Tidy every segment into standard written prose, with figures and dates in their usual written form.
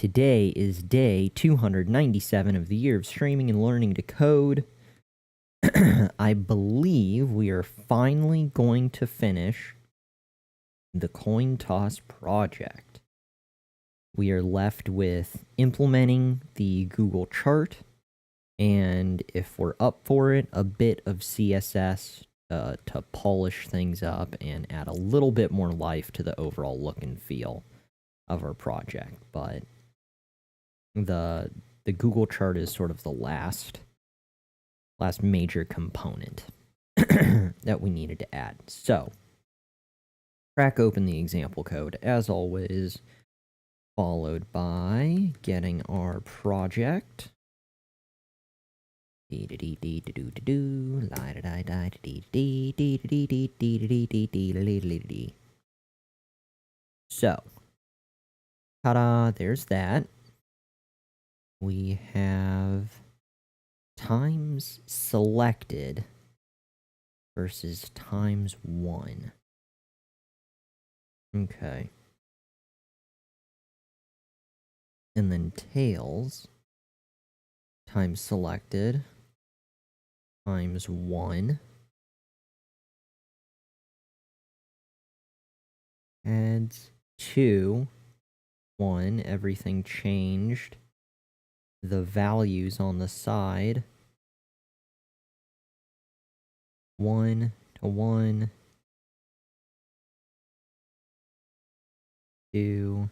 today is day 297 of the year of streaming and learning to code. I believe we are finally going to finish the coin toss project. We are left with implementing the Google chart, and if we're up for it, a bit of CSS to polish things up and add a little bit more life to the overall look and feel of our project. But the Google chart is sort of the last major component that we needed to add. So, crack open the example code as always, followed by getting our project. So, ta-da, there's that. We have times selected versus times 1. Okay. And then tails times selected times 1. Adds 2, 1, everything changed. The values on the side. 1 to 1. 2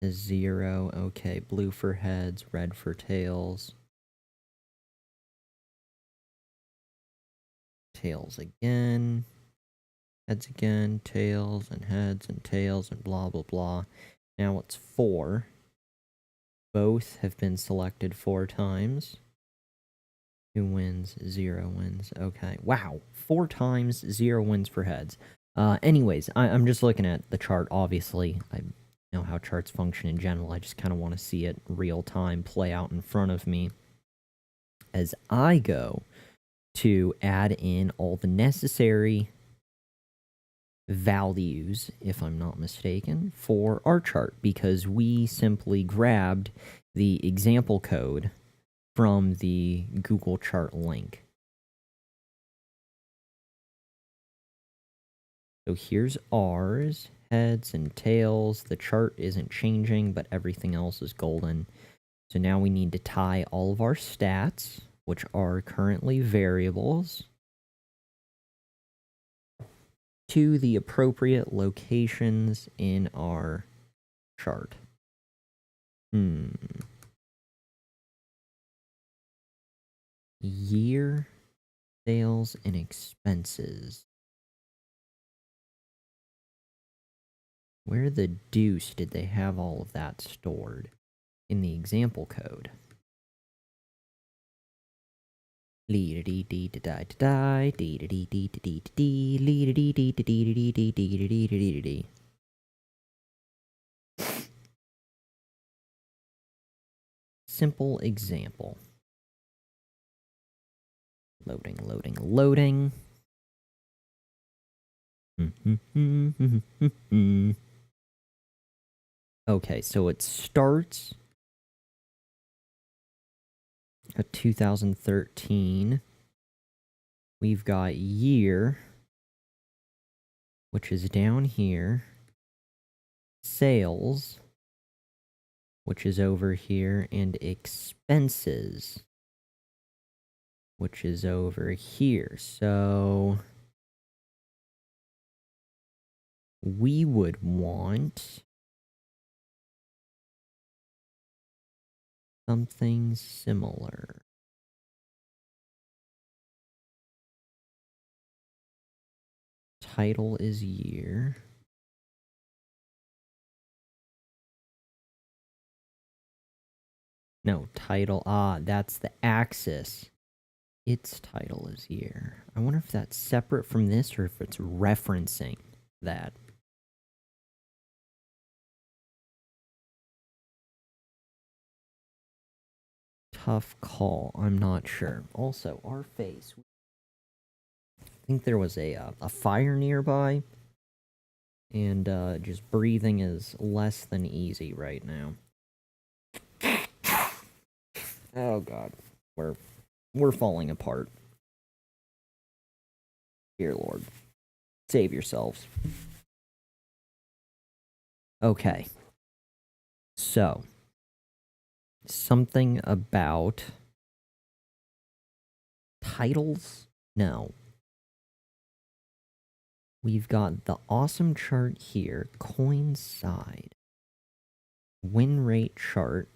to 0. Okay, blue for heads, red for tails. Tails again. Heads again, tails and heads and tails and blah blah blah. Now it's 4. Both have been selected 4 times. 2 wins, 0 wins. Okay. Wow. 4 times, 0 wins for heads. Anyways, I'm just looking at the chart, obviously. I know how charts function in general. I just kind of want to see it real time play out in front of me as I go to add in all the necessary values, if I'm not mistaken, for our chart, because we simply grabbed the example code from the Google chart link. So here's ours, heads and tails. The chart isn't changing, but everything else is golden. So now we need to tie all of our stats, which are currently variables, to the appropriate locations in our chart. Year, sales, and expenses. Where the deuce did they have all of that stored? In the example code. Simple example. Loading, loading, loading. Okay, so it starts at 2013. We've got year, which is down here. Sales, which is over here. And expenses, which is over here. So we would want something similar. Title is year. No, title. That's the axis. Its title is year. I wonder if that's separate from this or if it's referencing that. Tough call. I'm not sure. Also, our face. I think there was a fire nearby, and just breathing is less than easy right now. Oh god. We're falling apart. Dear Lord. Save yourselves. Okay. So, something about titles? No. We've got the awesome chart here, coincide. Win rate chart,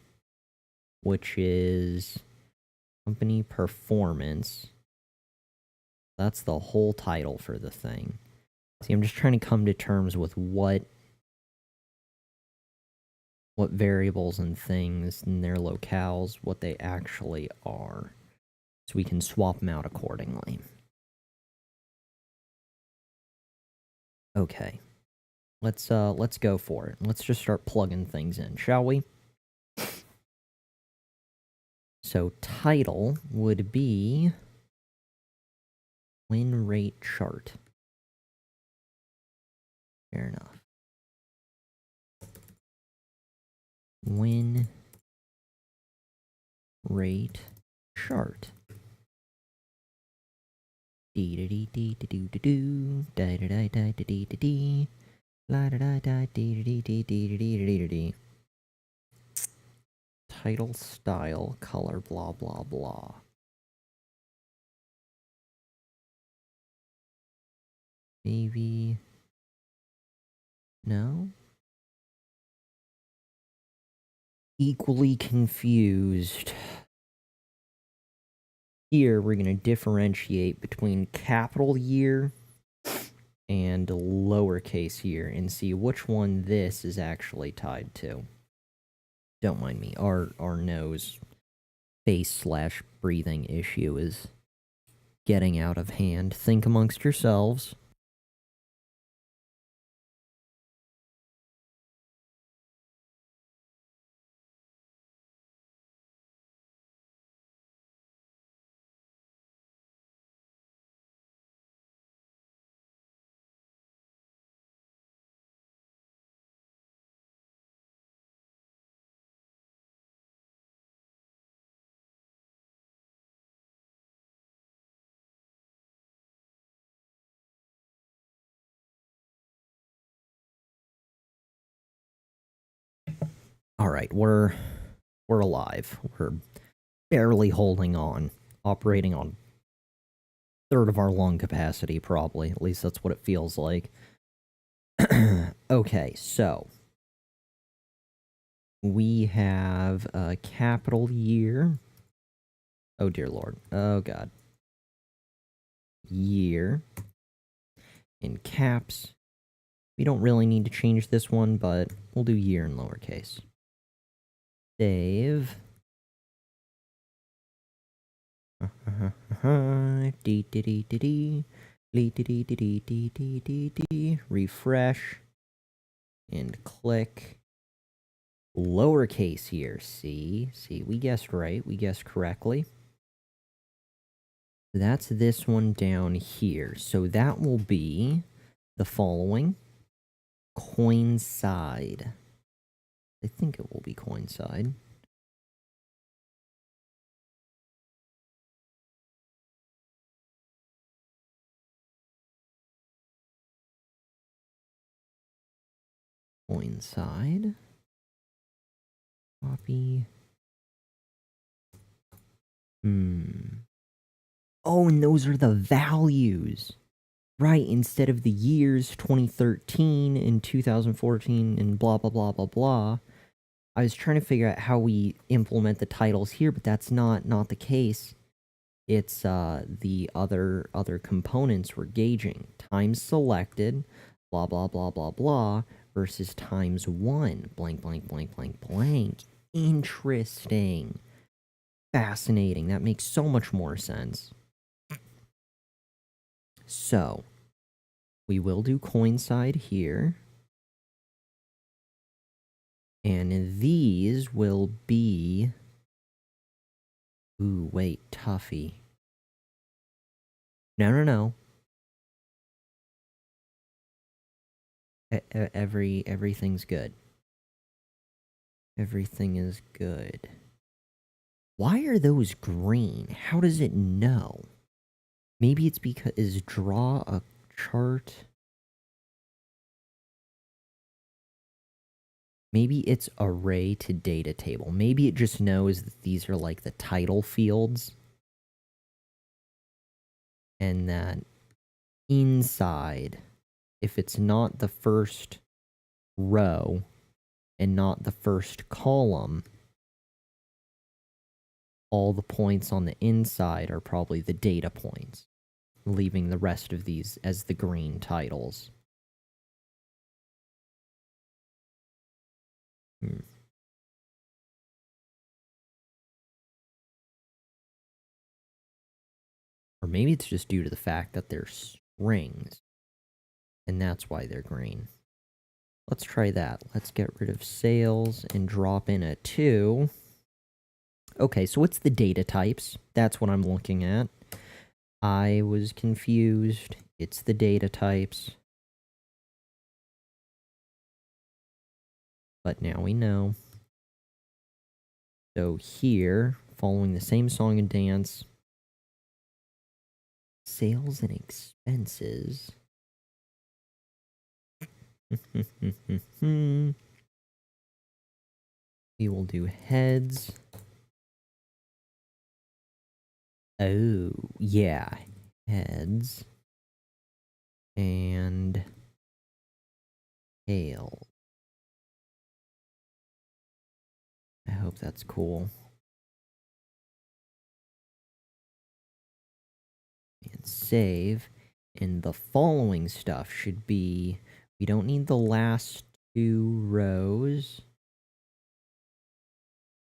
which is company performance. That's the whole title for the thing. See, I'm just trying to come to terms with what variables and things and their locales, what they actually are, so we can swap them out accordingly. Okay. Let's go for it. Let's just start plugging things in, shall we? So title would be win rate chart. Fair enough. Win rate chart. Dee da dee dee da doo da doo. Da da da da da dee da dee. La da da da dee da dee dee dee da dee da dee da dee. Title, style, color, blah blah blah. Maybe. No? Equally confused. Here, we're going to differentiate between capital year and lowercase year and see which one this is actually tied to. Don't mind me. Our nose face / breathing issue is getting out of hand. Think amongst yourselves. All right, we're alive. We're barely holding on, operating on third of our lung capacity, probably. At least that's what it feels like. Okay, so we have a capital year. Oh dear lord. Oh god. Year. In caps. We don't really need to change this one, but we'll do year in lowercase. Save. Refresh. And click. Lowercase here. See, we guessed right. We guessed correctly. That's this one down here. So that will be the following. Coincide. I think it will be coincide. Coincide. Copy. Oh, and those are the values. Right, instead of the years 2013 and 2014 and blah blah blah blah blah. I was trying to figure out how we implement the titles here, but that's not the case. It's the other components we're gauging. Times selected, blah blah blah blah blah, versus times 1, blank blank blank blank blank. Interesting. Fascinating. That makes so much more sense. So, we will do coincide here. And these will be... Ooh, wait, Tuffy. No. Everything's good. Everything is good. Why are those green? How does it know? Maybe it's because draw a chart. Maybe it's array to data table. Maybe it just knows that these are like the title fields. And that inside, if it's not the first row and not the first column, all the points on the inside are probably the data points, leaving the rest of these as the green titles. Or maybe it's just due to the fact that they're strings, and that's why they're green. Let's try that. Let's get rid of sales and drop in a 2. Okay, so what's the data types? That's what I'm looking at. I was confused. It's the data types. But now we know. So here, following the same song and dance, sales and expenses. We will do heads. Oh, yeah. Heads. And tails. I hope that's cool. And save. And the following stuff should be... We don't need the last 2 rows.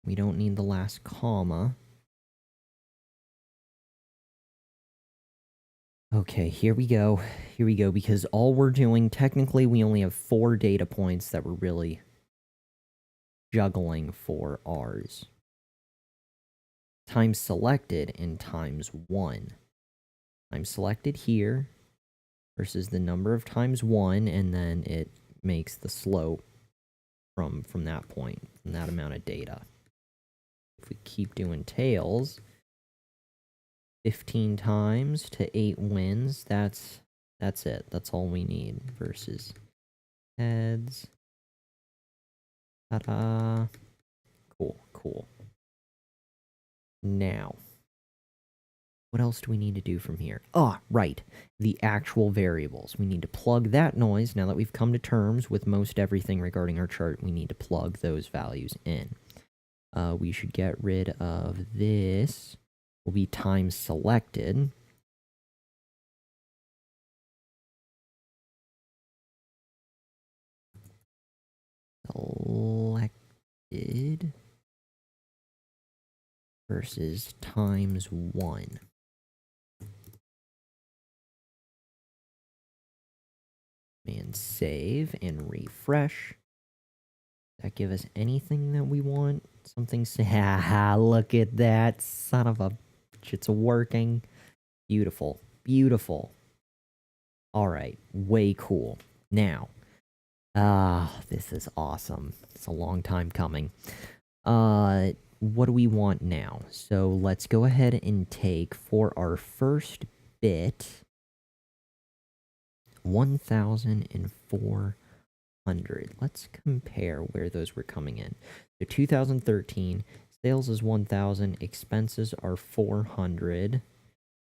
We don't need the last comma. Okay, here we go. Here we go, because all we're doing, technically we only have 4 data points that we're really juggling for ours. Times selected and times 1. Times selected here versus the number of times 1, and then it makes the slope from that point, from that amount of data. If we keep doing tails, 15 times to 8 wins, that's it. That's all we need versus heads. Ta-da. Cool, cool. Now, what else do we need to do from here? Ah, right. The actual variables. We need to plug that noise. Now that we've come to terms with most everything regarding our chart, we need to plug those values in. We should get rid of this. Will be times selected. Selected versus times 1. And save and refresh. Does that give us anything that we want? Something say, haha, look at that, son of a bitch, it's working. Beautiful, beautiful. Alright, way cool. Now, this is awesome. It's a long time coming. What do we want now? So let's go ahead and take, for our first bit, 1,400. Let's compare where those were coming in. So 2013, sales is 1,000, expenses are 400.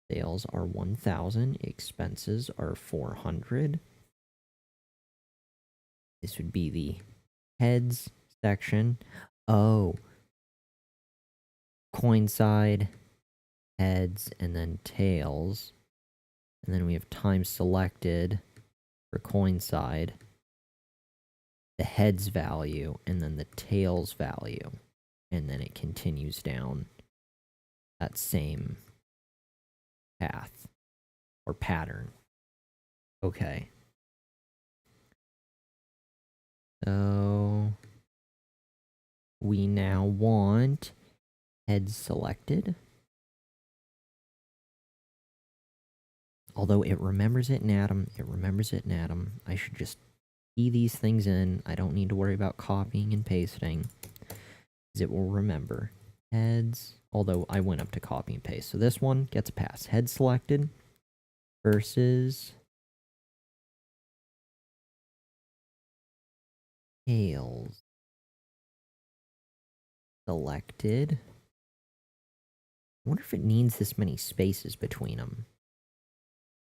Sales are 1,000, expenses are 400. This would be the heads section. Oh. Coin side, heads, and then tails. And then we have time selected for coin side, the heads value, and then the tails value. And then it continues down that same path or pattern. Okay. So we now want heads selected. Although it remembers it in Atom, I should just key these things in. I don't need to worry about copying and pasting, because it will remember. Heads, although I went up to copy and paste. So this one gets a pass. Head selected versus tails selected. I wonder if it needs this many spaces between them.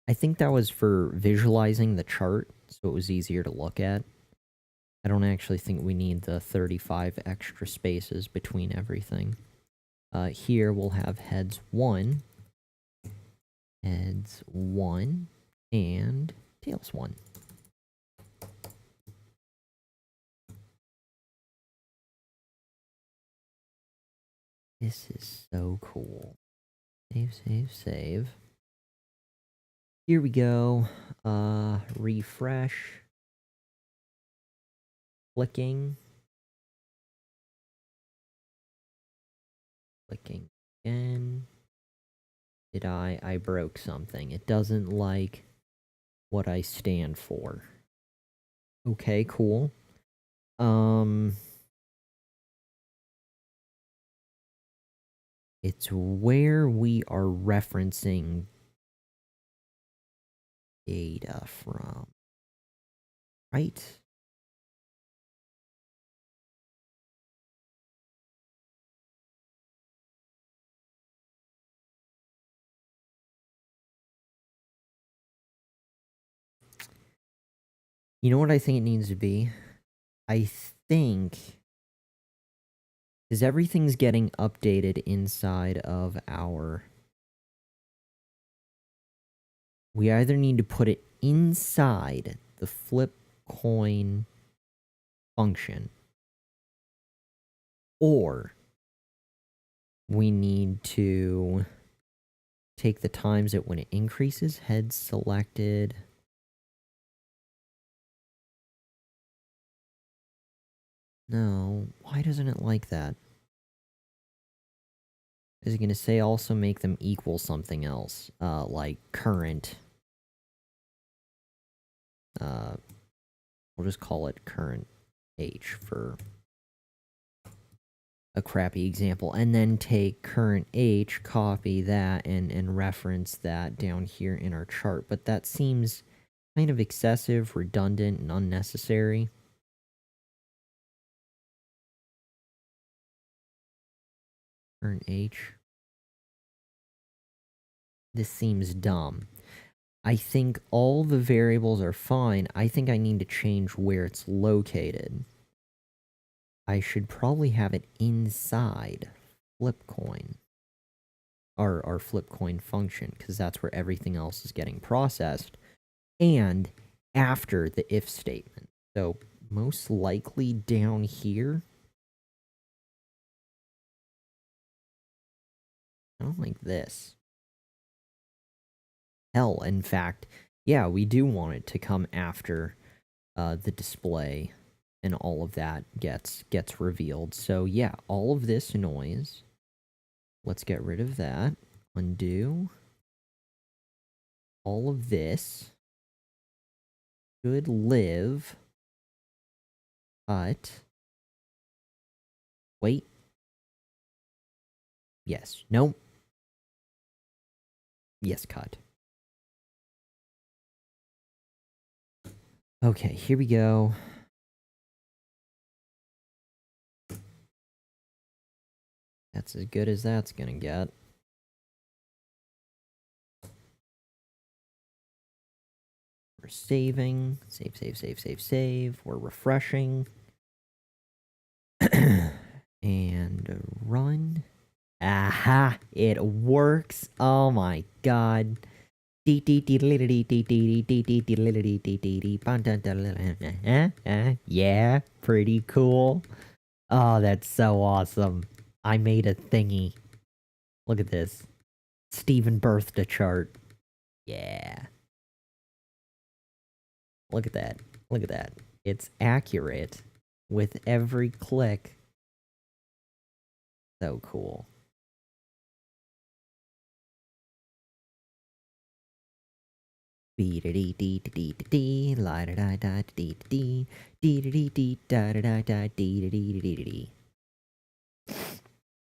I think that was for visualizing the chart, so it was easier to look at. I don't actually think we need the 35 extra spaces between everything. Here we'll have heads 1, and tails 1. This is so cool. Save, save, save. Here we go. Refresh. Clicking. Clicking again. Did I broke something. It doesn't like what I stand for. Okay, cool. It's where we are referencing data from, right? You know what I think it needs to be? I think... because everything's getting updated inside of our... we either need to put it inside the flip coin function, or we need to take the times it when it increases, head selected. No, why doesn't it like that? Is it going to say also make them equal something else? Like current. We'll just call it current H for a crappy example. And then take current H, copy that, and reference that down here in our chart. But that seems kind of excessive, redundant, and unnecessary. Current H. This seems dumb. I think all the variables are fine. I think I need to change where it's located. I should probably have it inside flipcoin. Our flipcoin function, because that's where everything else is getting processed. And after the if statement. So most likely down here. I don't like this. Hell, in fact, yeah, we do want it to come after the display and all of that gets revealed. So yeah, all of this noise. Let's get rid of that. Undo. All of this should live. But wait. Yes. Nope. Yes, cut. Okay, here we go. That's as good as that's gonna get. We're saving. Save, save, save, save, save. We're refreshing. And run. Aha! It works! Oh my god. Yeah, pretty cool. Oh, that's so awesome. I made a thingy. Look at this. Steven birthday chart. Yeah. Look at that. Look at that. It's accurate with every click. So cool.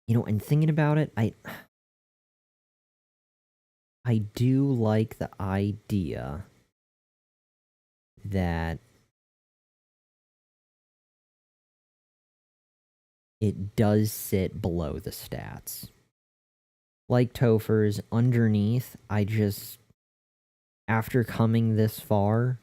You know, and thinking about it, I do like the idea that it does sit below the stats. Like Topher's, underneath, after coming this far,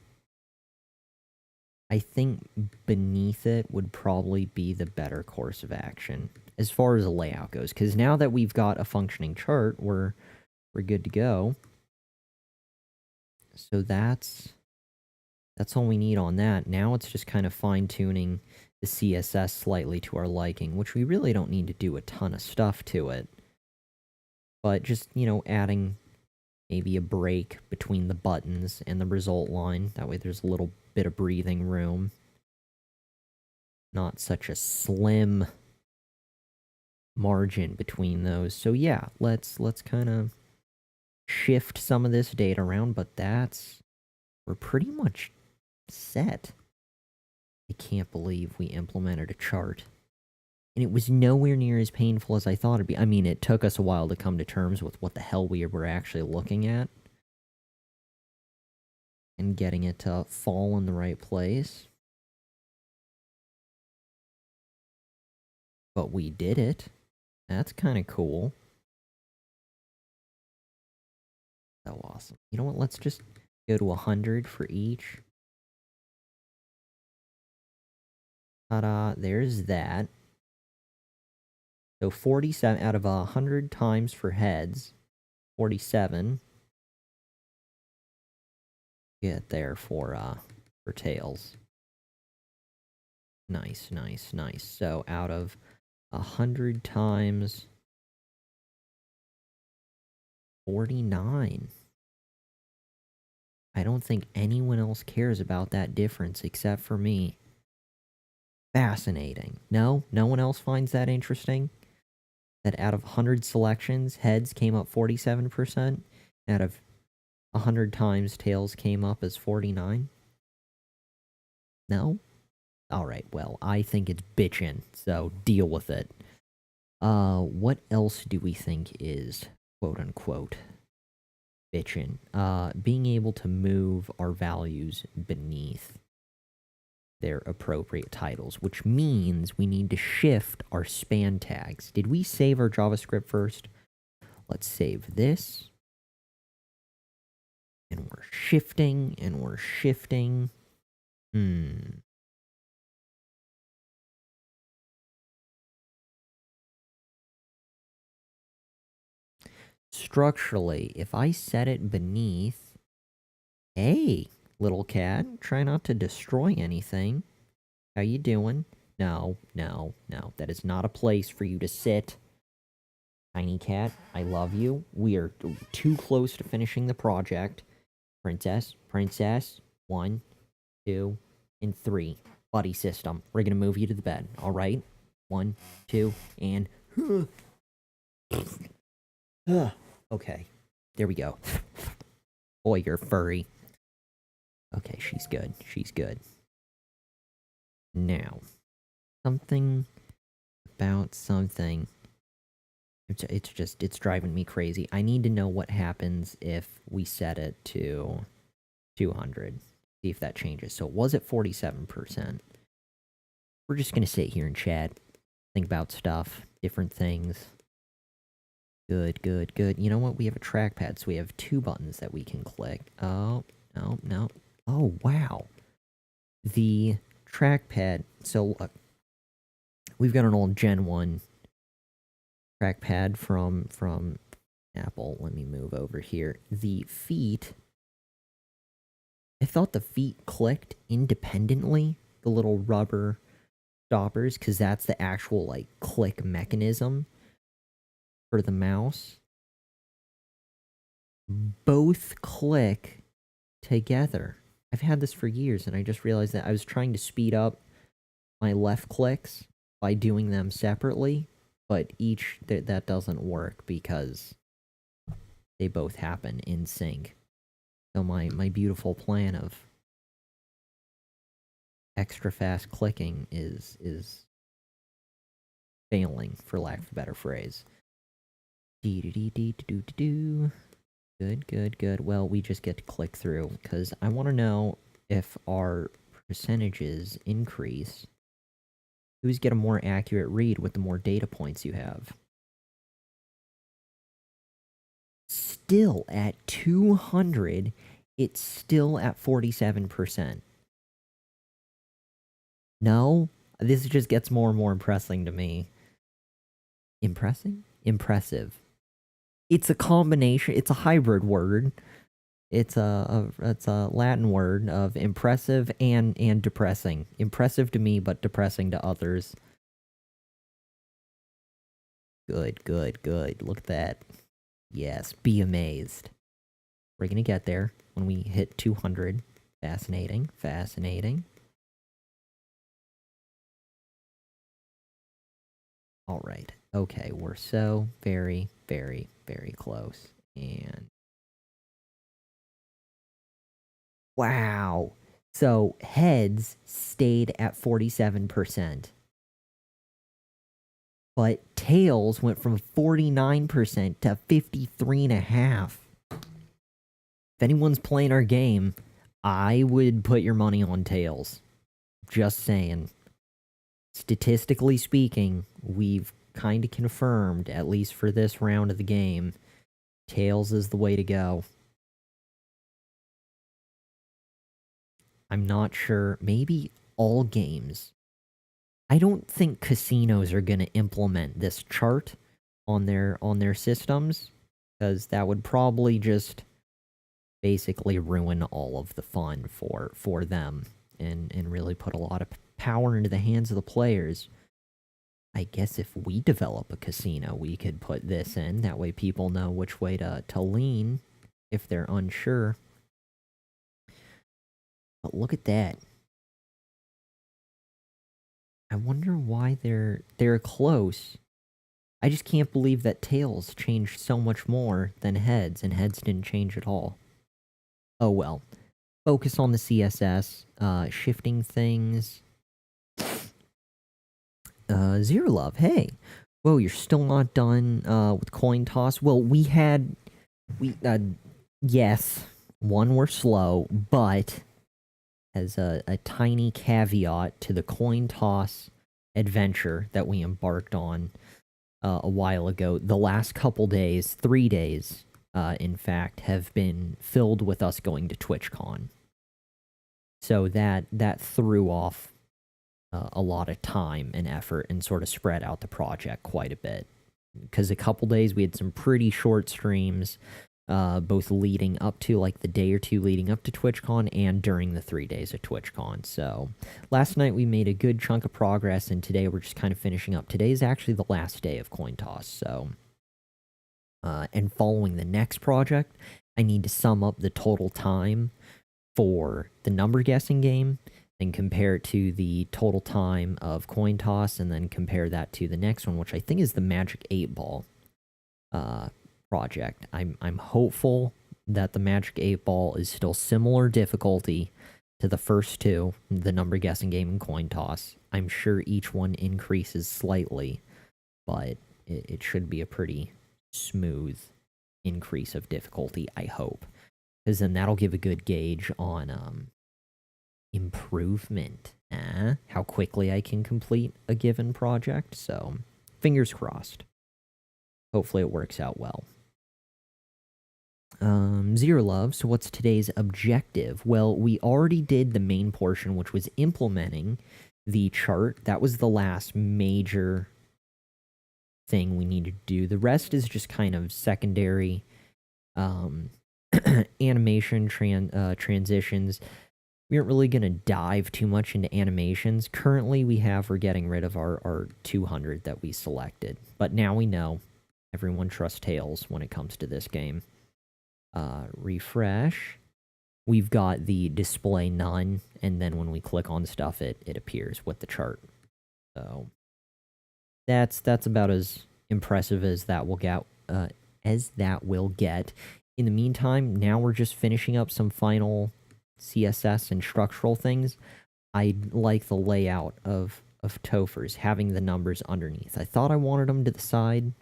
I think beneath it would probably be the better course of action as far as the layout goes. Because now that we've got a functioning chart, we're good to go. So that's all we need on that. Now it's just kind of fine-tuning the CSS slightly to our liking, which we really don't need to do a ton of stuff to it. But just, you know, adding maybe a break between the buttons and the result line. That way there's a little bit of breathing room. Not such a slim margin between those. So yeah, let's kind of shift some of this data around, but we're pretty much set. I can't believe we implemented a chart. And it was nowhere near as painful as I thought it'd be. I mean, it took us a while to come to terms with what the hell we were actually looking at. And getting it to fall in the right place. But we did it. That's kind of cool. So awesome. You know what? Let's just go to 100 for each. Ta-da. There's that. So 47 out of 100 times for heads. 47. Get there for tails. Nice, nice, nice. So out of 100 times 49. I don't think anyone else cares about that difference except for me. Fascinating. No? No one else finds that interesting? That out of 100 selections, heads came up 47%? Out of 100 times, tails came up as 49? No? Alright, well, I think it's bitchin', so deal with it. What else do we think is, quote-unquote, bitchin'? Being able to move our values beneath their appropriate titles, which means we need to shift our span tags. Did we save our JavaScript first? Let's save this. And we're shifting, and we're shifting. Structurally, if I set it beneath... Hey, little cat, try not to destroy anything. How you doing? No, no, no. That is not a place for you to sit. Tiny cat, I love you. We are too close to finishing the project. Princess, princess. 1, 2, and 3. Buddy system. We're gonna move you to the bed, alright? 1, 2, and... Okay. There we go. Boy, you're furry. Okay, she's good. She's good. Now, something about something. It's driving me crazy. I need to know what happens if we set it to 200. See if that changes. So it was at 47%. We're just gonna sit here and chat. Think about stuff. Different things. Good, good, good. You know what? We have a trackpad, so we have 2 buttons that we can click. Oh, no, no. Oh, wow. The trackpad. So, look. We've got an old Gen 1 trackpad from Apple. Let me move over here. The feet... I thought the feet clicked independently. The little rubber stoppers, because that's the actual, like, click mechanism for the mouse. Both click together. I've had this for years, and I just realized that I was trying to speed up my left clicks by doing them separately, but that doesn't work because they both happen in sync. So my beautiful plan of extra fast clicking is failing, for lack of a better phrase. Good, good, good. Well, we just get to click through, because I want to know if our percentages increase. Who's get a more accurate read with the more data points you have? Still at 200, it's still at 47%. No? This just gets more and more impressing to me. Impressing? Impressive. It's a combination, it's a hybrid word. It's a Latin word of impressive and depressing. Impressive to me, but depressing to others. Good, good, good. Look at that. Yes, be amazed. We're gonna get there when we hit 200. Fascinating, fascinating. Alright, okay, we're so very, very, very close. And wow. So heads stayed at 47%. But tails went from 49% to 53.5%. If anyone's playing our game, I would put your money on tails. Just saying. Statistically speaking, we've kind of confirmed, at least for this round of the game, tails is the way to go. I'm not sure. Maybe all games. I don't think casinos are going to implement this chart on their systems, because that would probably just basically ruin all of the fun for them and really put a lot of power into the hands of the players. I guess if we develop a casino, we could put this in. That way people know which way to lean if they're unsure. But look at that. I wonder why they're close. I just can't believe that tails changed so much more than heads, and heads didn't change at all. Oh well. Focus on the CSS, shifting things. Zero Love, hey. Whoa, you're still not done with coin toss? Well, yes, one, we're slow, but as a tiny caveat to the coin toss adventure that we embarked on a while ago, the last couple days, 3 days, in fact, have been filled with us going to TwitchCon. So that threw off a lot of time and effort and sort of spread out the project quite a bit. Because a couple days we had some pretty short streams, both leading up to, like, the day or two leading up to TwitchCon and during the 3 days of TwitchCon. So last night we made a good chunk of progress, and today we're just kind of finishing up. Today is actually the last day of coin toss, so and following the next project, I need to sum up the total time for the number guessing game and compare it to the total time of coin toss, and then compare that to the next one, which I think is the Magic 8 Ball project. I'm hopeful that the Magic 8 Ball is still similar difficulty to the first two, the number guessing game and coin toss. I'm sure each one increases slightly, but it should be a pretty smooth increase of difficulty, I hope. Because then that'll give a good gauge on improvement, how quickly I can complete a given project. So, fingers crossed. Hopefully it works out well. Zero Love, so what's today's objective? Well, we already did the main portion, which was implementing the chart. That was the last major thing we need to do. The rest is just kind of secondary animation transitions. We aren't really going to dive too much into animations. Currently, we're getting rid of our 200 that we selected. But now we know. Everyone trusts Tails when it comes to this game. Refresh. We've got the display none, and then when we click on stuff, it appears with the chart. So that's about as impressive as that will get. In the meantime, now we're just finishing up some final CSS and structural things. I like the layout of of Topher's having the numbers underneath. I thought I wanted them to the side,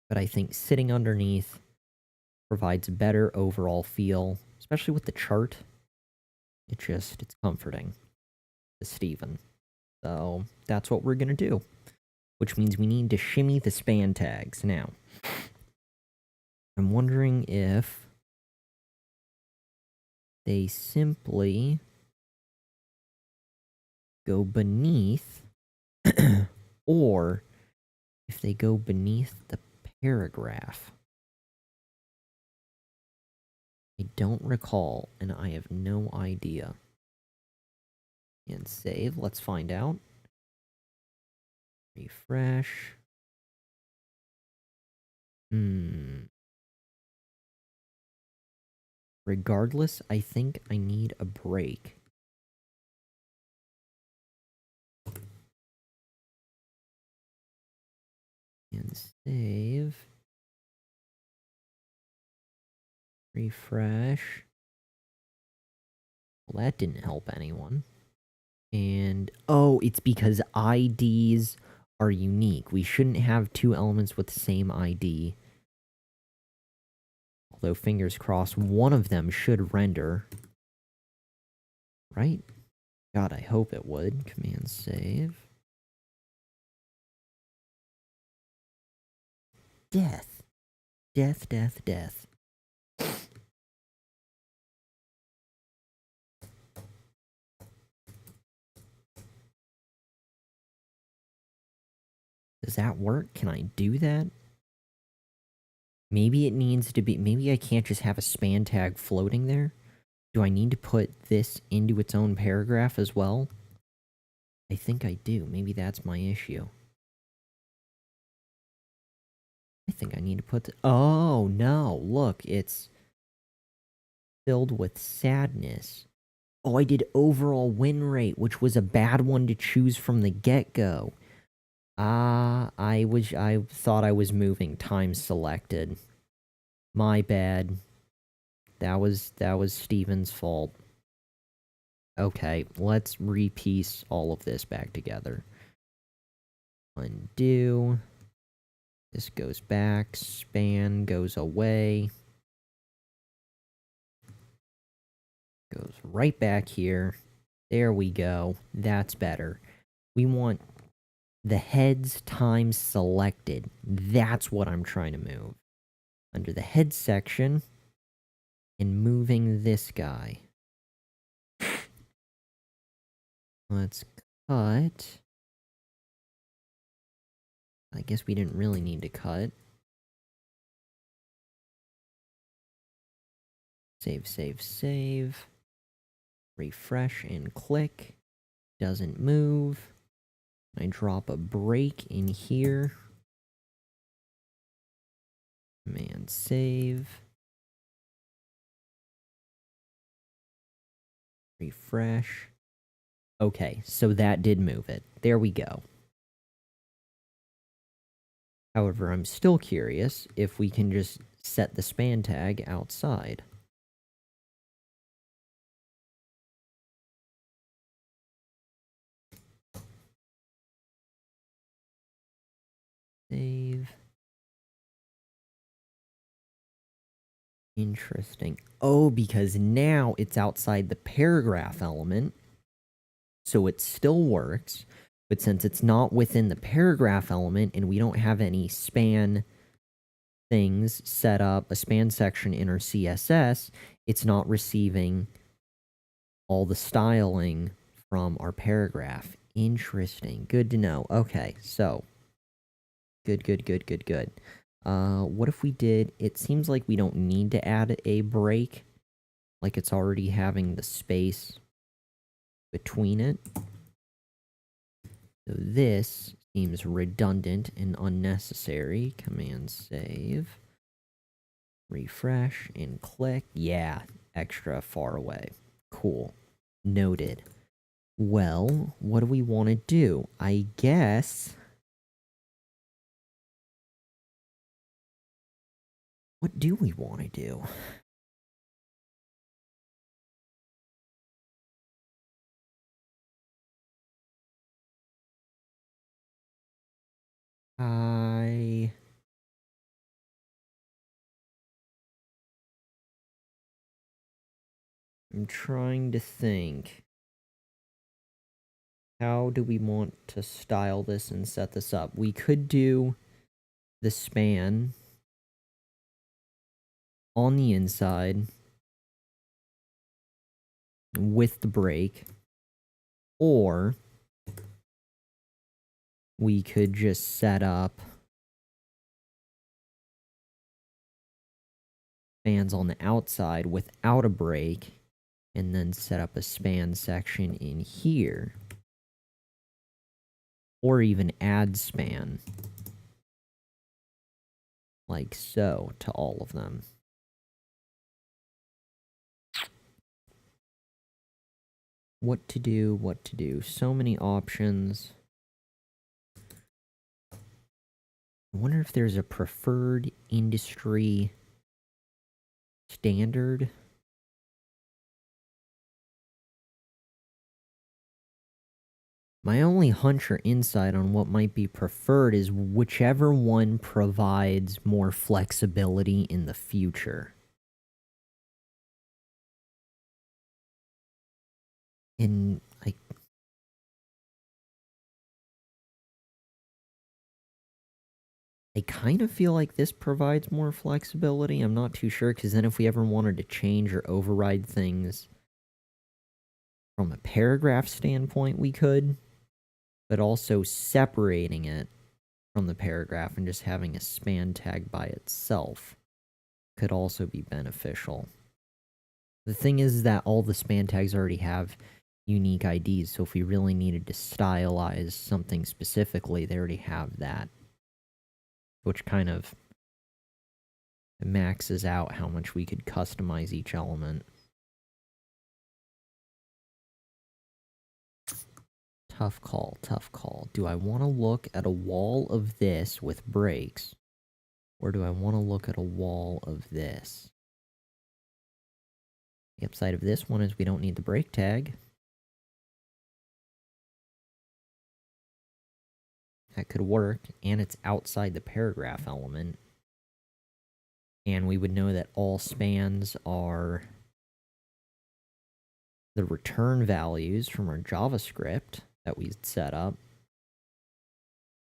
but I think sitting underneath provides a better overall feel, especially with the chart. It's comforting to Steven. So that's what we're gonna do, which means we need to shimmy the span tags. Now, I'm wondering if they simply go beneath or if they go beneath the paragraph. I don't recall, and I have no idea. And save. Let's find out. Refresh. Regardless, I think I need a break. And save. Refresh. Well, that didn't help anyone. And, oh, it's because IDs are unique. We shouldn't have two elements with the same ID. Although, fingers crossed, one of them should render. Right? God, I hope it would. Command save. Death. Death, death, death. Does that work? Can I do that? Maybe it needs to be... Maybe I can't just have a span tag floating there? Do I need to put this into its own paragraph as well? I think I do. Maybe that's my issue. I think I need to put... Oh, no. Look, it's filled with sadness. Oh, I did overall win rate, which was a bad one to choose from the get-go. I thought I was moving time selected. My bad. That was Steven's fault. Okay, let's repiece all of this back together. Undo. This goes back. Span goes away. Goes right back here. There we go. That's better. We want the heads times selected. That's what I'm trying to move. Under the head section, and moving this guy. Let's cut. I guess we didn't really need to cut. Save, save, save. Refresh and click. Doesn't move. I drop a break in here. Command save. Refresh. Okay, so that did move it. There we go. However, I'm still curious if we can just set the span tag outside. Save. Interesting. Oh, because now it's outside the paragraph element, so it still works, but since it's not within the paragraph element and we don't have any span things set up, a span section in our CSS, it's not receiving all the styling from our paragraph. Interesting. Good to know. Okay, so good. What if we did... It seems like we don't need to add a break. Like it's already having the space between it. So this seems redundant and unnecessary. Command save. Refresh and click. Yeah, extra far away. Cool. Noted. Well, what do we want to do? I guess... What do we want to do? I'm trying to think. How do we want to style this and set this up? We could do the span on the inside with the break, or we could just set up spans on the outside without a break, and then set up a span section in here. Or even add span. Like so, to all of them. What to do, what to do. So many options. I wonder if there's a preferred industry standard. My only hunch or insight on what might be preferred is whichever one provides more flexibility in the future. And I kind of feel like this provides more flexibility. I'm not too sure, because then if we ever wanted to change or override things from a paragraph standpoint, we could. But also separating it from the paragraph and just having a span tag by itself could also be beneficial. The thing is that all the span tags already have unique IDs, so if we really needed to stylize something specifically, they already have that. Which kind of maxes out how much we could customize each element. Tough call, tough call. Do I want to look at a wall of this with breaks? Or do I want to look at a wall of this? The upside of this one is we don't need the break tag. That could work, and it's outside the paragraph element. And we would know that all spans are the return values from our JavaScript that we set up.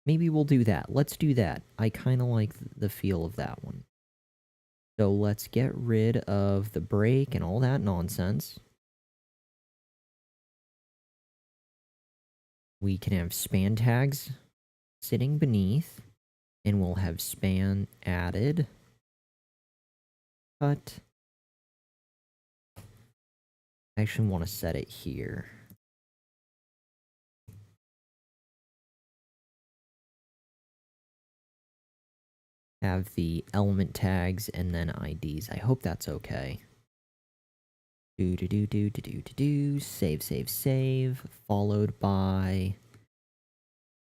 Maybe we'll do that. Let's do that. I kind of like the feel of that one. So let's get rid of the break and all that nonsense. We can have span tags sitting beneath, and we'll have span added. Cut. I actually want to set it here. Have the element tags and then IDs. I hope that's okay. Save, save, save. Followed by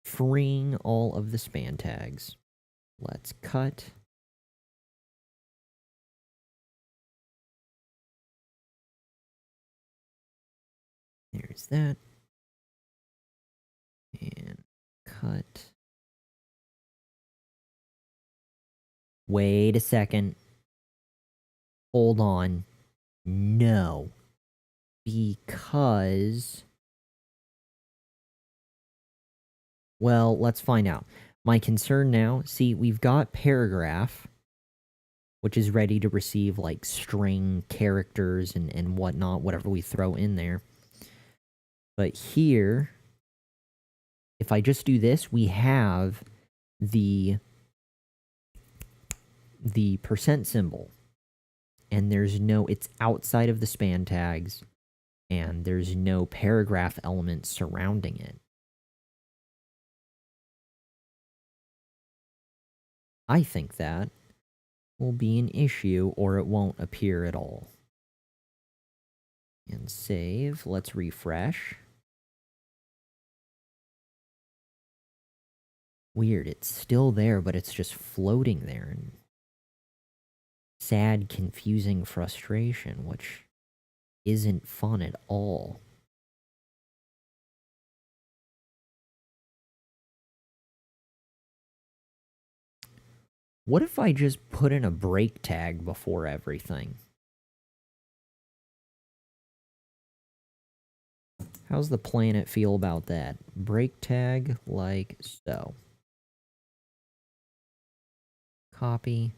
freeing all of the span tags. Let's cut. There's that. And cut. Wait a second. Hold on. No. Because... well, let's find out. My concern now, see, we've got paragraph, which is ready to receive, like, string characters and whatnot, whatever we throw in there. But here, if I just do this, we have the percent symbol. And there's no, it's outside of the span tags, and there's no paragraph element surrounding it. I think that will be an issue, or it won't appear at all. And save. Let's refresh. Weird, it's still there, but it's just floating there. And sad, confusing frustration, which isn't fun at all. What if I just put in a break tag before everything? How's the planet feel about that? Break tag like so. Copy.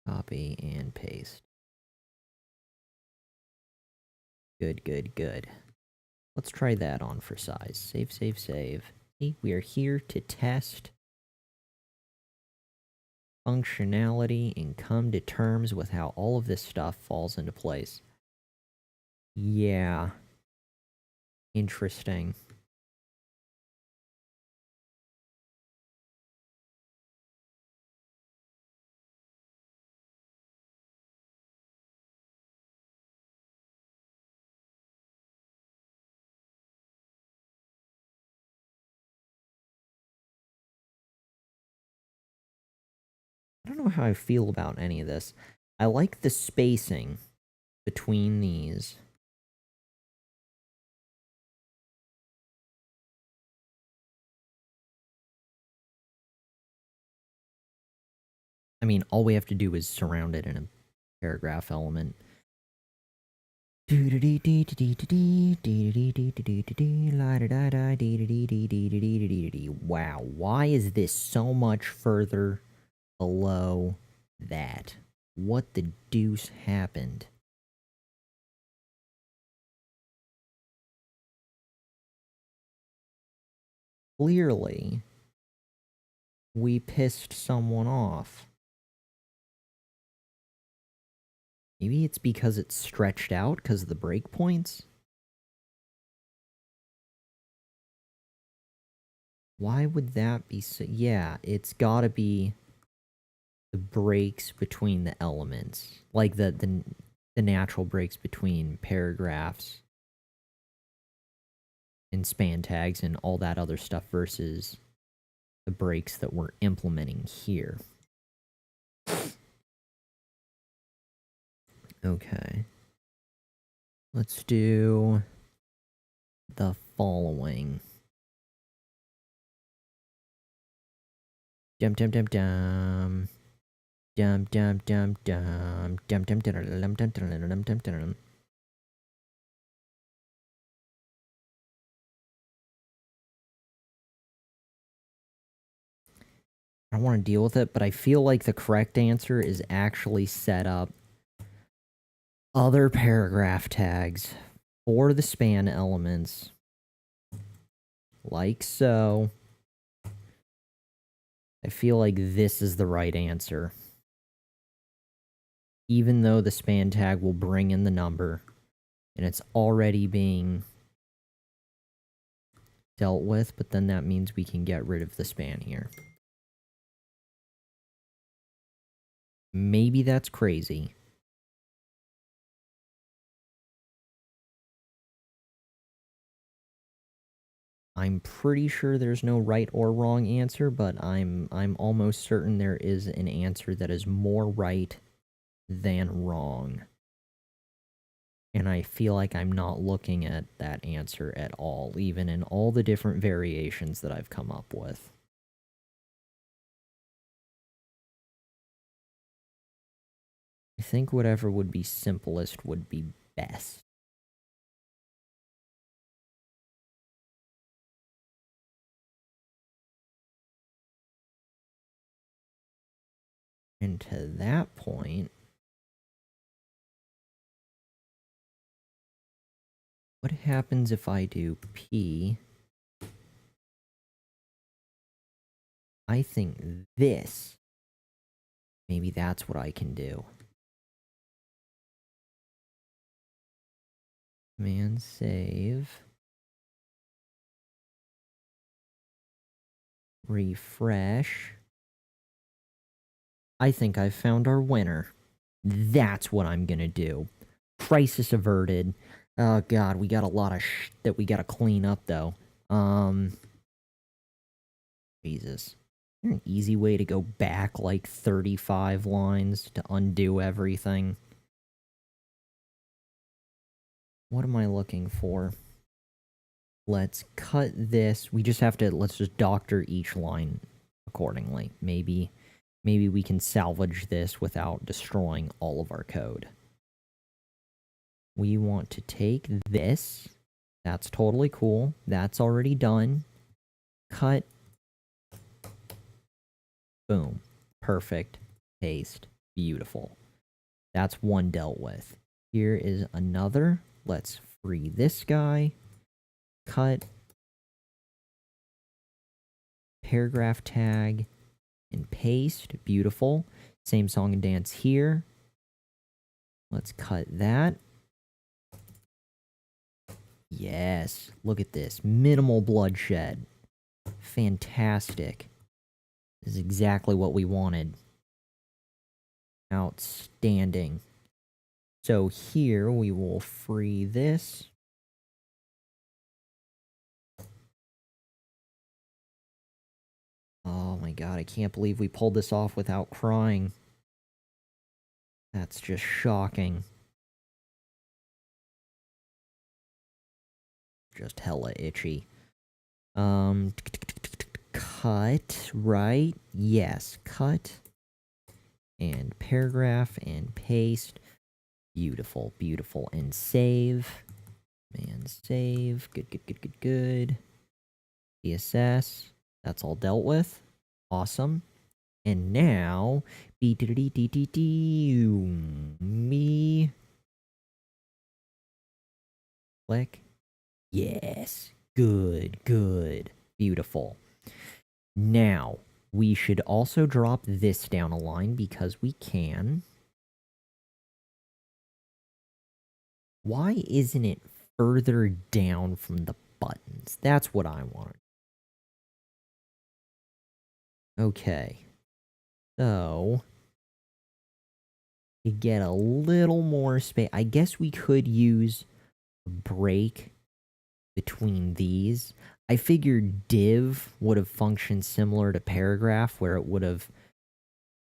Copy and paste. Good, good, good. Let's try that on for size. Save, save, save. See, we are here to test functionality and come to terms with how all of this stuff falls into place. Yeah. Interesting. I don't know how I feel about any of this. I like the spacing between these. I mean, all we have to do is surround it in a paragraph element. Wow, why is this so much further below that? What the deuce happened? Clearly, we pissed someone off. Maybe it's because it's stretched out because of the breakpoints? Why would that be so? Yeah, it's gotta be the breaks between the elements. Like the natural breaks between paragraphs and span tags and all that other stuff versus the breaks that we're implementing here. Okay. Let's do the following. Dum dum dum dum. Dum dum dum dum. Dum dum dum dum dum dum dum dum. I don't want to deal with it, but I feel like the correct answer is actually set up other paragraph tags for the span elements. Like so. I feel like this is the right answer. Even though the span tag will bring in the number, and it's already being dealt with, but then that means we can get rid of the span here. Maybe that's crazy. I'm pretty sure there's no right or wrong answer, but I'm almost certain there is an answer that is more right than wrong. And I feel like I'm not looking at that answer at all, even in all the different variations that I've come up with. I think whatever would be simplest would be best. And to that point, what happens if I do P? I think this, maybe that's what I can do. Command save. Refresh. I think I've found our winner. That's what I'm gonna do. Crisis averted. Oh god, we got a lot of that we gotta clean up though. Jesus. Is there an easy way to go back like 35 lines to undo everything? What am I looking for? Let's cut this. We just have to, let's just doctor each line accordingly. Maybe we can salvage this without destroying all of our code. We want to take this. That's totally cool. That's already done. Cut. Boom. Perfect. Paste. Beautiful. That's one dealt with. Here is another. Let's free this guy. Cut. Paragraph tag. And paste. Beautiful. Same song and dance here. Let's cut that. Yes. Look at this. Minimal bloodshed. Fantastic. This is exactly what we wanted. Outstanding. So here we will free this. Oh my god, I can't believe we pulled this off without crying. That's just shocking. Just hella itchy. Cut, right? Yes, cut. And paragraph and paste. Beautiful, beautiful. And save. And save. Good, good, good, good, good. CSS. That's all dealt with. Awesome. And now, me. Click. Yes. Good, good. Beautiful. Now, we should also drop this down a line because we can. Why isn't it further down from the buttons? That's what I want. Okay. So, to get a little more space, I guess we could use a break between these. I figured div would have functioned similar to paragraph, where it would have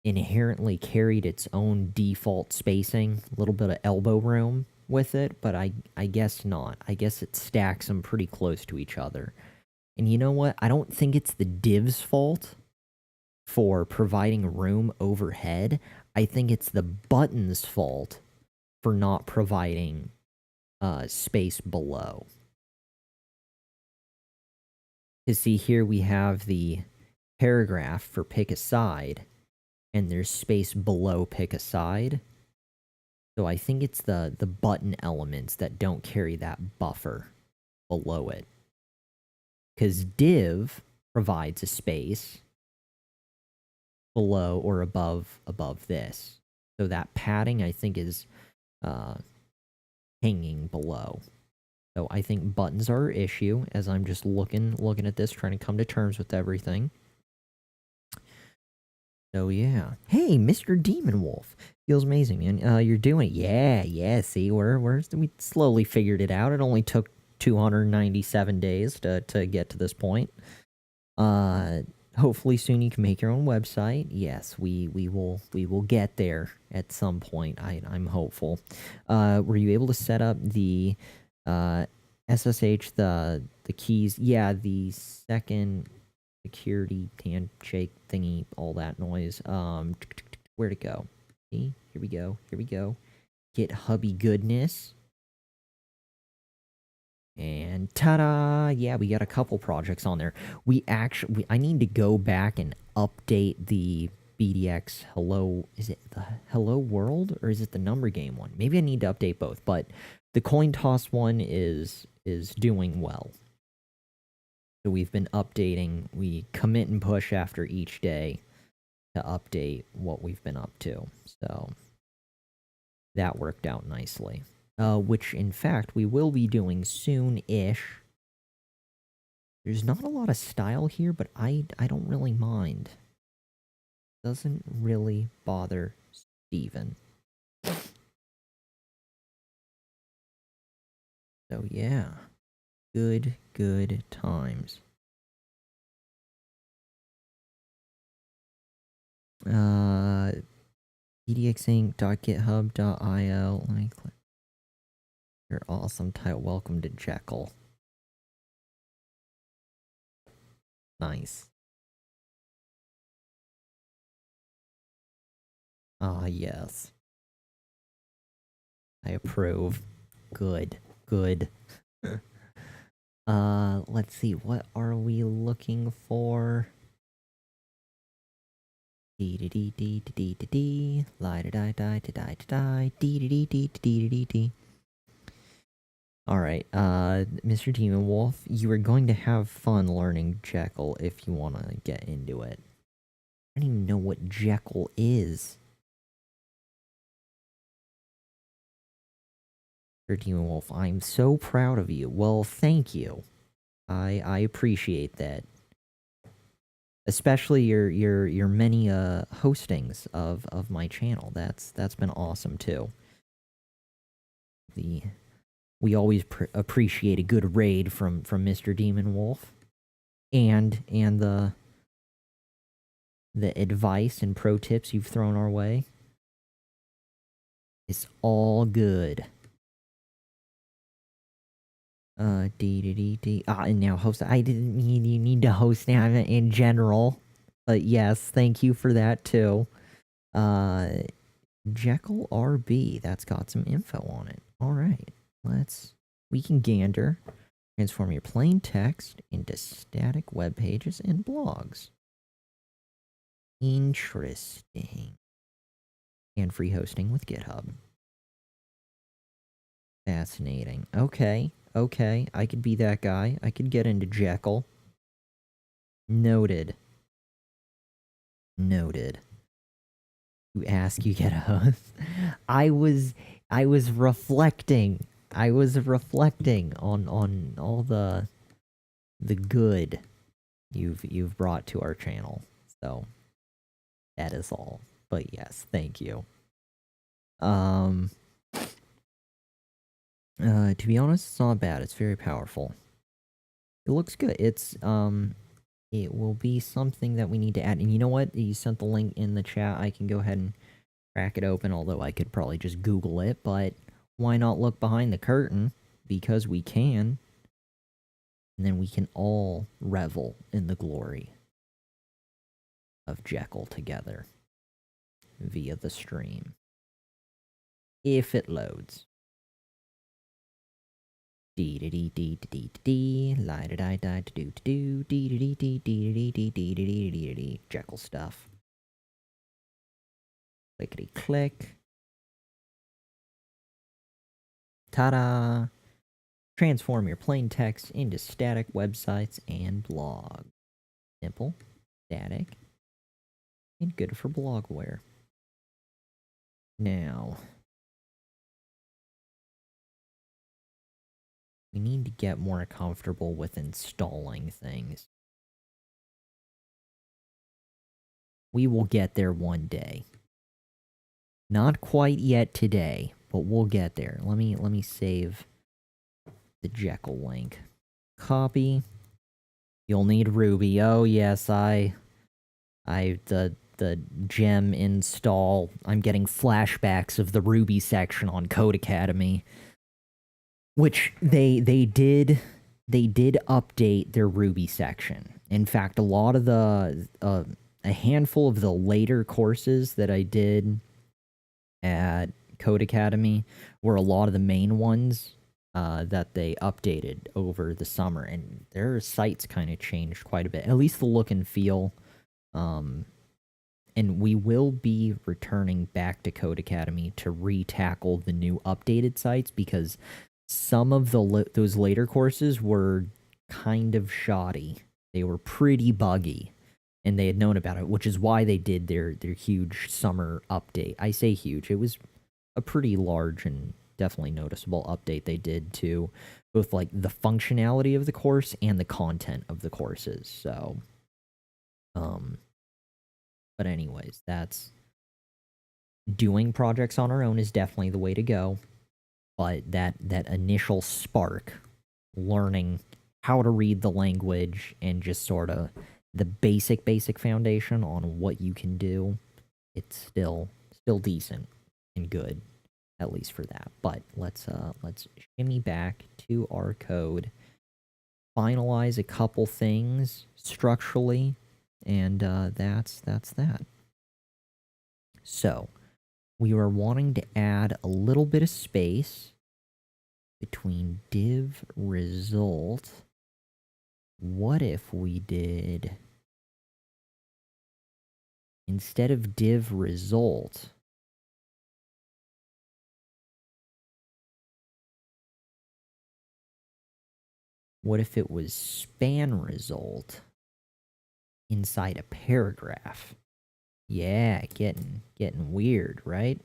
inherently carried its own default spacing, a little bit of elbow room with it, but I guess not. I guess it stacks them pretty close to each other. And you know what? I don't think it's the div's fault for providing room overhead. I think it's the button's fault for not providing space below. You see, here we have the paragraph for pick a side, and there's space below pick a side. So I think it's the button elements that don't carry that buffer below it. Because div provides a space below or above this. So that padding, I think, is hanging below. So I think buttons are an issue, as I'm just looking at this, trying to come to terms with everything. So yeah. Hey, Mr. Demon Wolf. Feels amazing, man. You're doing it. Yeah, see, we slowly figured it out. It only took 297 days to get to this point. Hopefully soon you can make your own website. Yes, we will get there at some point. I'm hopeful. Were you able to set up the SSH, the keys? Yeah, the second security handshake thingy, all that noise. Where'd it go? See, here we go. Get hubby goodness. And ta-da! Yeah, we got a couple projects on there. I need to go back and update the BDX Hello. Is it the Hello World or is it the number game one? Maybe I need to update both, but the coin toss one is doing well. So we've been updating. We commit and push after each day to update what we've been up to. So that worked out nicely. Which, in fact, we will be doing soon-ish. There's not a lot of style here, but I don't really mind. Doesn't really bother Steven. So, yeah. Good times. pdxinc.github.io. Let me click. You're awesome. Title. Welcome to Jekyll. Nice. Ah, yes. I approve. Good. Good. Let's see. What are we looking for? Dee dee dee dee dee dee dee. Lie da die die da die da die. Dee dee dee dee dee dee dee. Alright, Mr. Demon Wolf, you are going to have fun learning Jekyll if you want to get into it. I don't even know what Jekyll is. Mr. Demon Wolf, I'm so proud of you. Well, thank you. I appreciate that. Especially your many hostings of my channel. That's been awesome too. We always appreciate a good raid from Mr. Demon Wolf, and the advice and pro tips you've thrown our way. It's all good. And now host. I didn't mean you need to host now in general, but yes, thank you for that too. Jekyll RB. That's got some info on it. All right, we can gander. Transform your plain text into static web pages and blogs. Interesting. And free hosting with GitHub. Fascinating. Okay, I could be that guy. I could get into Jekyll. Noted. You ask, you get a host. I was reflecting. I was reflecting on all the good you've brought to our channel. So that is all. But yes, thank you. To be honest, it's not bad. It's very powerful. It looks good. It's it will be something that we need to add. And you know what? You sent the link in the chat. I can go ahead and crack it open, although I could probably just Google it, but why not look behind the curtain? Because we can. And then we can all revel in the glory of Jekyll together via the stream. If it loads. Dee dee dee dee dee dee lie da die die do do dee dee dee dee dee dee dee dee dee dee Jekyll stuff. Clickety click. Ta-da! Transform your plain text into static websites and blog. Simple, static, and good for blogware. Now, we need to get more comfortable with installing things. We will get there one day. Not quite yet today, but we'll get there. Let me save the Jekyll link. Copy. You'll need Ruby. Oh yes, the gem install. I'm getting flashbacks of the Ruby section on Codecademy, which they did update their Ruby section. In fact, a lot of a handful of the later courses that I did at Codecademy were a lot of the main ones that they updated over the summer, and their sites kind of changed quite a bit, at least the look and feel. And we will be returning back to Codecademy to re-tackle the new updated sites, because some of those later courses were kind of shoddy. They were pretty buggy, and they had known about it, which is why they did their huge summer update. I say huge. It was a pretty large and definitely noticeable update they did to both like the functionality of the course and the content of the courses. So, but anyways, that's doing projects on our own is definitely the way to go. But that initial spark, learning how to read the language and just sort of the basic foundation on what you can do, it's still decent and good, at least for that. But let's shimmy back to our code, finalize a couple things structurally, and that's that. So we were wanting to add a little bit of space between div result. What if we did, instead of div result, what if it was span result inside a paragraph? Yeah, getting weird, right?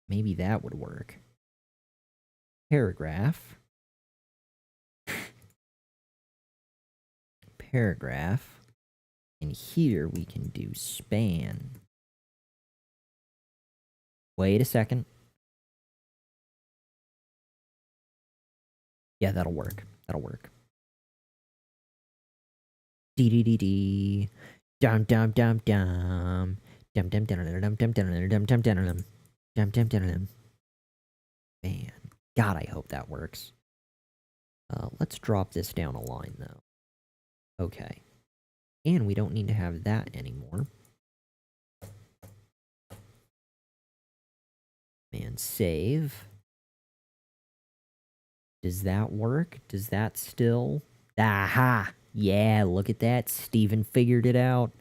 Maybe that would work. Paragraph. Paragraph. And here we can do span. Wait a second. Yeah, that'll work. That'll work. Dee. Dum dum dum dum. Dum dum dum dum dum dum dum dum dum dum dum. Man, God, I hope that works. Let's drop this down a line though. Okay, and we don't need to have that anymore. And save. Does that work? Does that still? Aha! Yeah, look at that. Steven figured it out.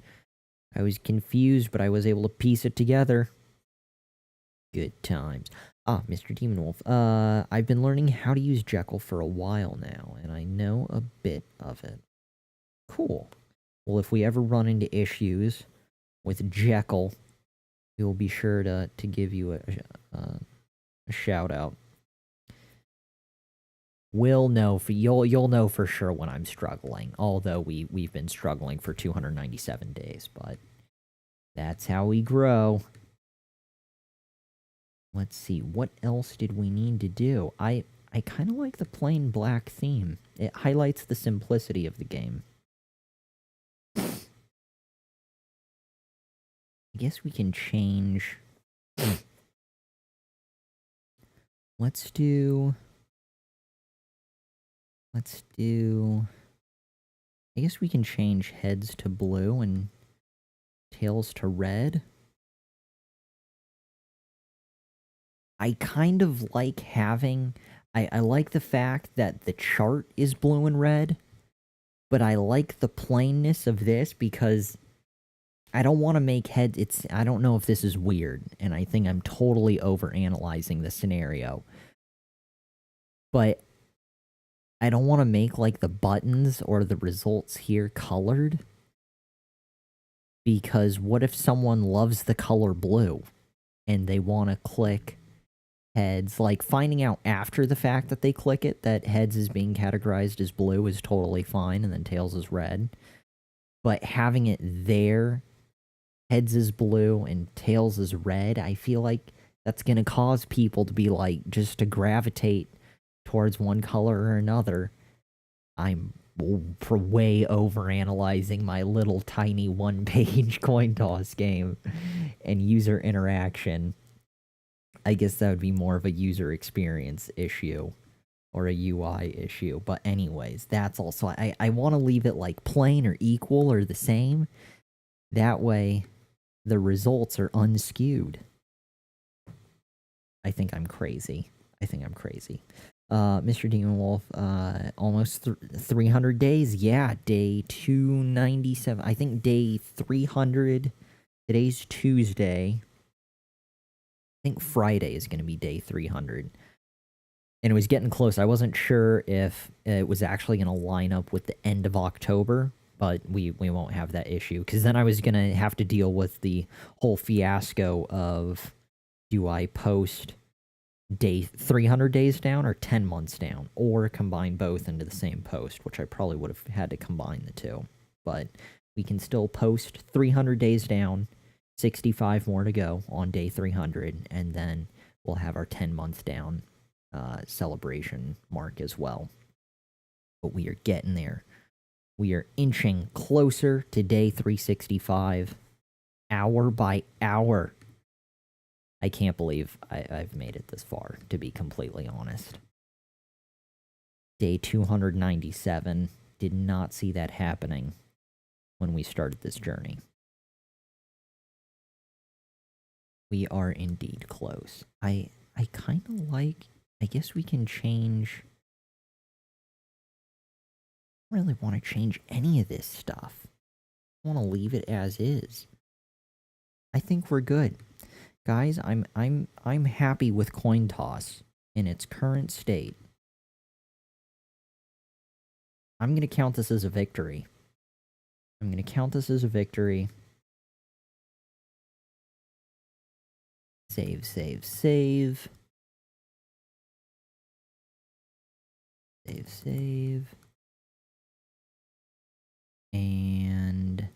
I was confused, but I was able to piece it together. Good times. Ah, Mr. Demon Wolf. I've been learning how to use Jekyll for a while now, and I know a bit of it. Cool. Well, if we ever run into issues with Jekyll, we will be sure to give you a shout out. We'll know for you'll know for sure when I'm struggling. Although we've been struggling for 297 days, but that's how we grow. Let's see, what else did we need to do? I kind of like the plain black theme. It highlights the simplicity of the game. I guess we can change. Let's do. I guess we can change heads to blue and tails to red. I kind of like having. I like the fact that the chart is blue and red, but I like the plainness of this because I don't want to make heads. I don't know if this is weird, and I think I'm totally overanalyzing the scenario. But I don't want to make like the buttons or the results here colored. Because what if someone loves the color blue and they want to click heads? Like finding out after the fact that they click it that heads is being categorized as blue is totally fine and then tails is red. But having it there, heads is blue and tails is red, I feel like that's going to cause people to be like, just to gravitate towards one color or another. I'm way overanalyzing my little tiny one-page coin toss game and user interaction. I guess that would be more of a user experience issue or a UI issue. But anyways, that's also I want to leave it like plain or equal or the same. That way, the results are unskewed. I think I'm crazy. Mr. Demon Wolf, almost 300 days. Yeah, day 297. I think day 300. Today's Tuesday. I think Friday is going to be day 300. And it was getting close. I wasn't sure if it was actually going to line up with the end of October, but we won't have that issue. Because then I was going to have to deal with the whole fiasco of, do I post day 300 days down or 10 months down, or combine both into the same post, which I probably would have had to combine the two. But we can still post 300 days down, 65 more to go on day 300, and then we'll have our 10-month down celebration mark as well. But we are getting there. We are inching closer to day 365, hour by hour. I can't believe I've made it this far, to be completely honest. Day 297. Did not see that happening when we started this journey. We are indeed close. I kind of like... I guess we can change... I don't really want to change any of this stuff. I want to leave it as is. I think we're good. Guys, I'm happy with Coin Toss in its current state. I'm going to count this as a victory. I'm going to count this as a victory. Save, save, save. Save, save. And...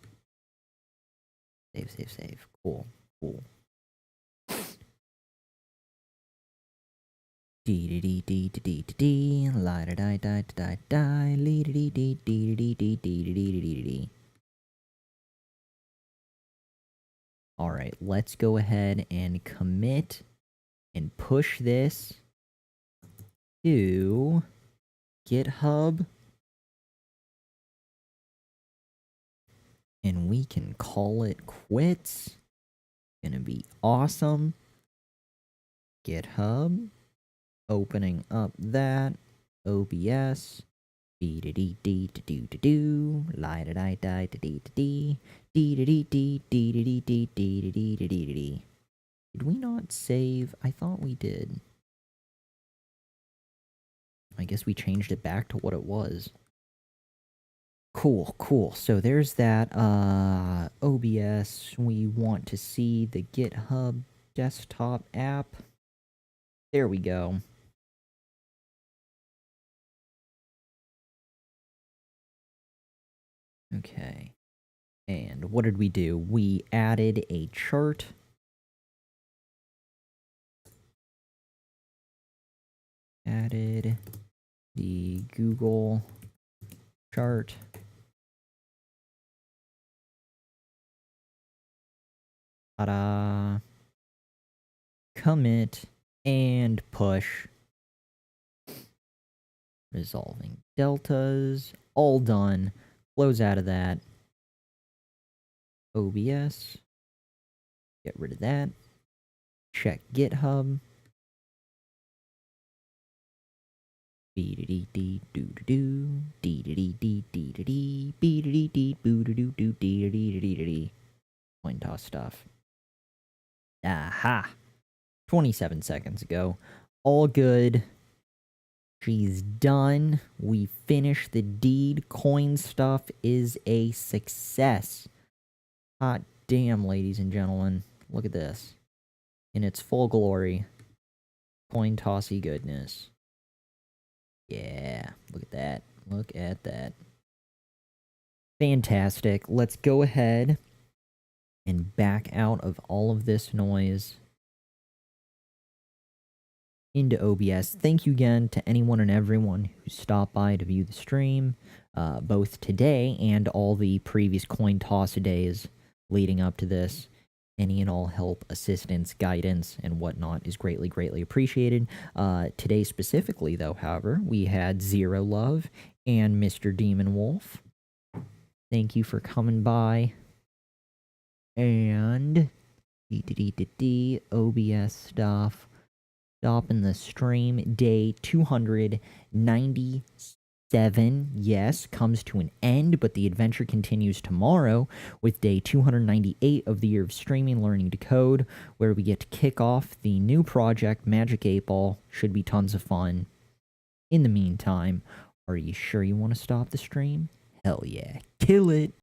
Save, save, save. Cool, cool. Dee dee dee dee dee dee dee, la da da da da da, lee dee dee dee dee dee dee dee dee dee dee. Alright, let's go ahead and commit and push this to GitHub. And we can call it quits. Gonna be awesome. GitHub. Opening up that. OBS. Dee dee dee dee dee dee doo. Lie da die die dee dee dee dee dee dee dee dee dee dee dee dee dee dee. Did we not save? I thought we did. I guess we changed it back to what it was. Cool, cool. So there's that. OBS. We want to see the GitHub desktop app. There we go. Okay. And what did we do? We added a chart. Added the Google chart. Ta-da. Commit and push. Resolving deltas. All done. Close out of that. OBS. Get rid of that. Check GitHub. Dee-dee-dee-dee doo-doo-doo. Dee-dee-dee-dee-dee-dee. Dee-dee-dee-dee boo-doo-doo-doo. Dee-dee-dee-dee-dee. Coin toss stuff. Aha! 27 seconds ago. All good. She's done. We finished the deed. Coin stuff is a success. Hot damn, ladies and gentlemen. Look at this. In its full glory. Coin tossy goodness. Yeah, look at that. Look at that. Fantastic. Let's go ahead and back out of all of this noise into OBS. Thank you again to anyone and everyone who stopped by to view the stream, both today and all the previous coin toss days leading up to this. Any and all help, assistance, guidance, and whatnot is greatly, greatly appreciated. Today specifically, though, however, we had Zero Love and Mr. Demon Wolf. Thank you for coming by. And... OBS stuff. Stopping the stream. Day 297, yes, comes to an end, but the adventure continues tomorrow with day 298 of the year of streaming Learning to Code, where we get to kick off the new project, Magic 8 Ball. Should be tons of fun. In the meantime, are you sure you want to stop the stream? Hell yeah. Kill it!